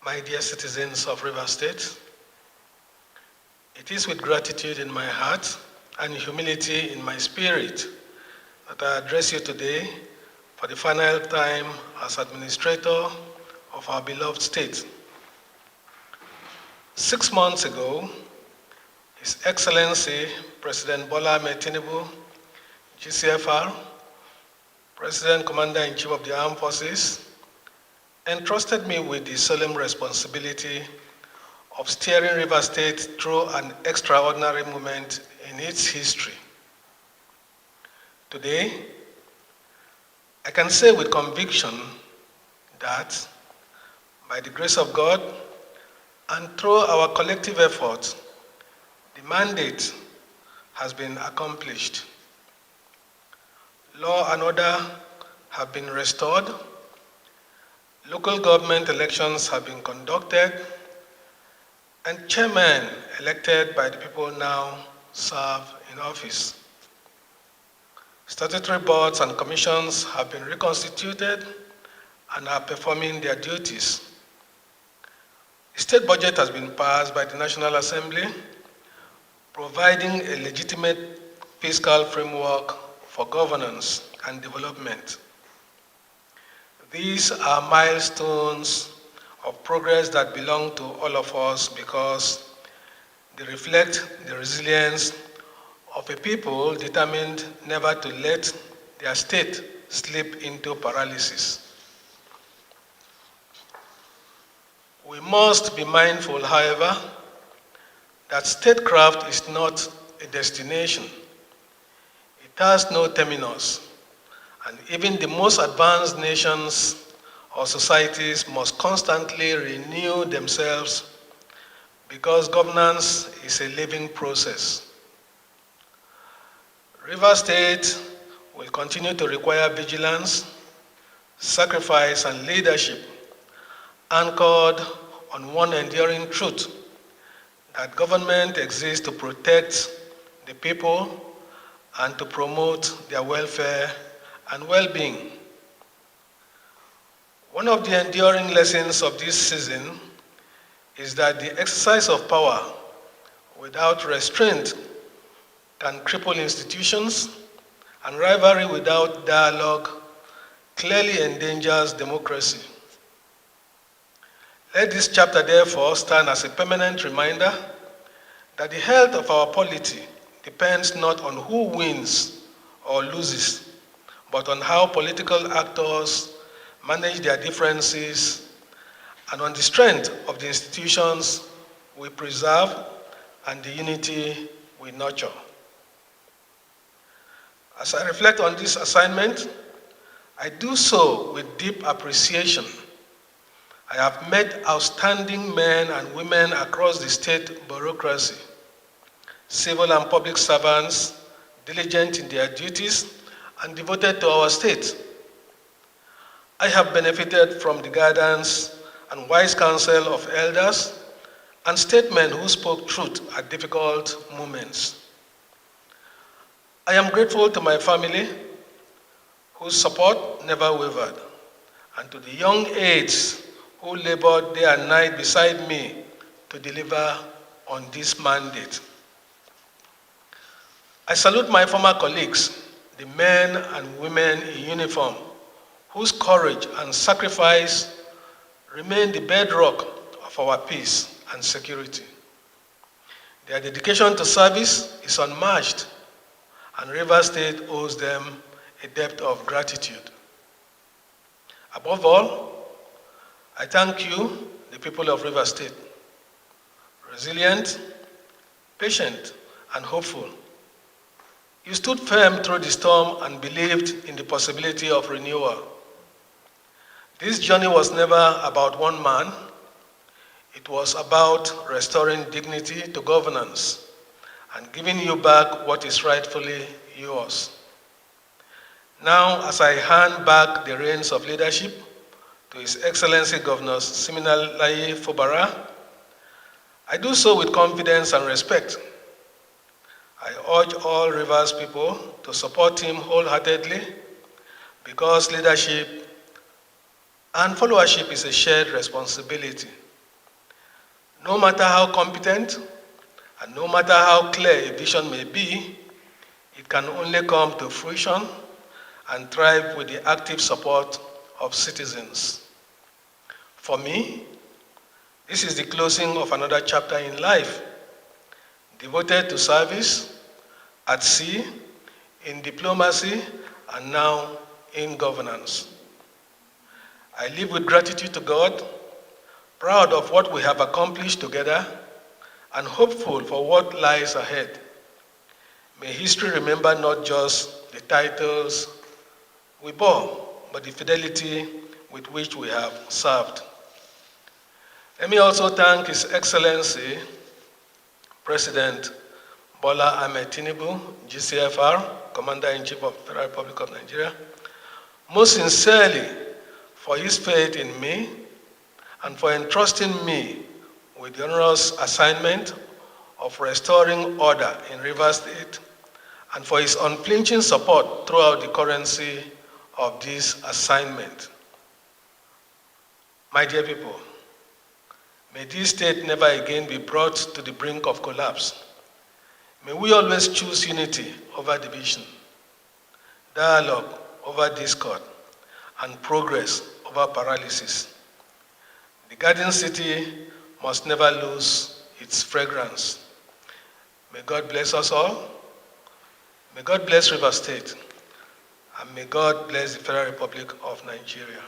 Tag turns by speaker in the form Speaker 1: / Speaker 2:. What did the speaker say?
Speaker 1: My dear citizens of Rivers State, it is with gratitude in my heart and humility in my spirit that I address you today for the final time as administrator of our beloved state. 6 months ago, His Excellency President Bola Ahmed Tinubu, GCFR, President Commander-in-Chief of the Armed Forces, entrusted me with the solemn responsibility of steering Rivers State through an extraordinary moment in its history. Today, I can say with conviction that by the grace of God and through our collective effort, the mandate has been accomplished. Law and order have been restored, local government elections have been conducted, and chairmen elected by the people now serve in office. Statutory boards and commissions have been reconstituted and are performing their duties. The state budget has been passed by the National Assembly, providing a legitimate fiscal framework for governance and development. These are milestones of progress that belong to all of us because they reflect the resilience of a people determined never to let their state slip into paralysis. We must be mindful, however, that statecraft is not a destination. It has no terminus. And even the most advanced nations or societies must constantly renew themselves because governance is a living process. Rivers State will continue to require vigilance, sacrifice, and leadership anchored on one enduring truth, that government exists to protect the people and to promote their welfare and well-being. One of the enduring lessons of this season is that the exercise of power without restraint can cripple institutions, and rivalry without dialogue clearly endangers democracy. Let this chapter therefore stand as a permanent reminder that the health of our polity depends not on who wins or loses, but on how political actors manage their differences and on the strength of the institutions we preserve and the unity we nurture. As I reflect on this assignment, I do so with deep appreciation. I have met outstanding men and women across the state bureaucracy, civil and public servants diligent in their duties and devoted to our state. I have benefited from the guidance and wise counsel of elders and statesmen who spoke truth at difficult moments. I am grateful to my family, whose support never wavered, and to the young aides who labored day and night beside me to deliver on this mandate. I salute my former colleagues, the men and women in uniform, whose courage and sacrifice remain the bedrock of our peace and security. Their dedication to service is unmatched, and Rivers State owes them a debt of gratitude. Above all, I thank you, the people of Rivers State. Resilient, patient, and hopeful, you stood firm through the storm and believed in the possibility of renewal. This journey was never about one man. It was about restoring dignity to governance and giving you back what is rightfully yours. Now, as I hand back the reins of leadership to His Excellency Governor Siminalayi Fubara, I do so with confidence and respect. I urge all Rivers people to support him wholeheartedly because leadership and followership is a shared responsibility. No matter how competent and no matter how clear a vision may be, it can only come to fruition and thrive with the active support of citizens. For me, this is the closing of another chapter in life, devoted to service, at sea, in diplomacy, and now in governance. I live with gratitude to God, proud of what we have accomplished together, and hopeful for what lies ahead. May history remember not just the titles we bore, but the fidelity with which we have served. Let me also thank His Excellency, President Bola Ahmed Tinubu, GCFR, Commander-in-Chief of the Republic of Nigeria, most sincerely for his faith in me and for entrusting me with the onerous assignment of restoring order in Rivers State and for his unflinching support throughout the currency of this assignment. My dear people, may this state never again be brought to the brink of collapse. May we always choose unity over division, dialogue over discord, and progress over paralysis. The Garden City must never lose its fragrance. May God bless us all. May God bless Rivers State. And may God bless the Federal Republic of Nigeria.